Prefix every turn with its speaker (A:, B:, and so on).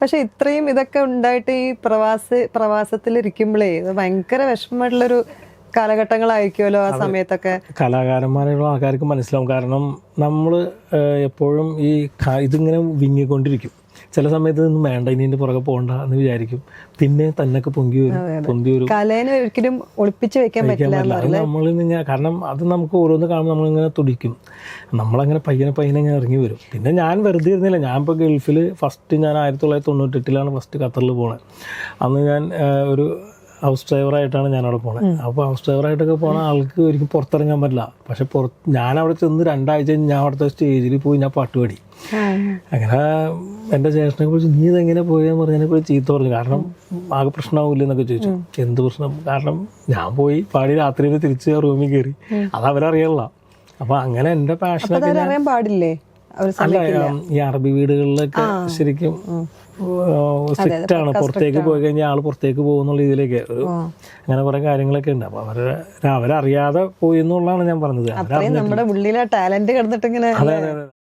A: പക്ഷെ ഇത്രയും ഇതൊക്കെ ഉണ്ടായിട്ട് ഈ പ്രവാസത്തിലിരിക്കുമ്പോഴേ ഭയങ്കര വിഷമമായിട്ടുള്ളൊരു കാലഘട്ടങ്ങളായിരിക്കുമല്ലോ ആ സമയത്തൊക്കെ.
B: കലാകാരന്മാരുള്ള ആൾക്കാർക്ക് മനസ്സിലാവും. കാരണം നമ്മൾ എപ്പോഴും ഈ ഇതിങ്ങനെ വിങ്ങിക്കൊണ്ടിരിക്കും. ചില സമയത്ത് ഒന്നും വേണ്ട, ഇനി എൻ്റെ പുറകെ പോകണ്ട എന്ന് വിചാരിക്കും. പിന്നെ തന്നൊക്കെ പൊന്തി വരും.
A: കലേനെ ഒരിക്കലും ഒളിപ്പിച്ച് വെക്കാൻ പറ്റില്ല.
B: കാരണം അത് നമുക്ക് ഓരോന്ന് കാണുമ്പോൾ നമ്മളിങ്ങനെ തുടിക്കും. നമ്മളങ്ങനെ പയ്യനെ ഇങ്ങനെ ഇറങ്ങി വരും. പിന്നെ ഞാൻ വെറുതെ ഇരുന്നില്ല. ഞാൻ ഇപ്പോൾ ഗൾഫിൽ ഫസ്റ്റ് ഞാൻ 1998 ഫസ്റ്റ് ഖത്തറിൽ പോണത്. അന്ന് ഞാൻ ഒരു ഹൗസ് ഡ്രൈവറായിട്ടാണ് ഞാനവിടെ പോണത്. അപ്പോൾ ഹൗസ് ഡ്രൈവറായിട്ടൊക്കെ പോണ ആൾക്ക് ഒരിക്കലും പുറത്തിറങ്ങാൻ പറ്റില്ല. പക്ഷെ ഞാൻ അവിടെ ചെന്ന് 2 ആഴ്ച ഞാൻ അവിടുത്തെ സ്റ്റേജിൽ പോയി ഞാൻ പാട്ട് പാടി. അങ്ങനെ എൻ്റെ ചേട്ടനെ കുറിച്ച് നീ ഇതെങ്ങനെ പോയെന്ന് പറഞ്ഞതിനെ കുറിച്ച് ചീത്ത പറഞ്ഞു. കാരണം ആകെ പ്രശ്നമാവില്ല എന്നൊക്കെ ചോദിച്ചു. എന്ത് പ്രശ്നം? കാരണം ഞാൻ പോയി പാടി രാത്രിയിൽ തിരിച്ച് റൂമിൽ കയറി. അത് അവരറിയല്ല. അപ്പോൾ അങ്ങനെ എൻ്റെ പാഷനൊക്കെ
A: പാടില്ലേ?
B: അല്ല, ഈ അറബി വീടുകളിലൊക്കെ ശരിക്കും സ്ട്രിക്റ്റ് ആണ്. പുറത്തേക്ക് പോയി കഴിഞ്ഞാൽ ആൾ പുറത്തേക്ക് പോകുന്നുള്ള രീതിയിലേക്ക് അങ്ങനെ കുറെ കാര്യങ്ങളൊക്കെ ഉണ്ട്. അപ്പൊ അവരറിയാതെ പോയി എന്നുള്ളതാണ് ഞാൻ പറഞ്ഞത്.
A: നമ്മുടെ ഉള്ളിലെ ടാലന്റ് കിടന്നിട്ട് ഇങ്ങനെ.
B: അതെ.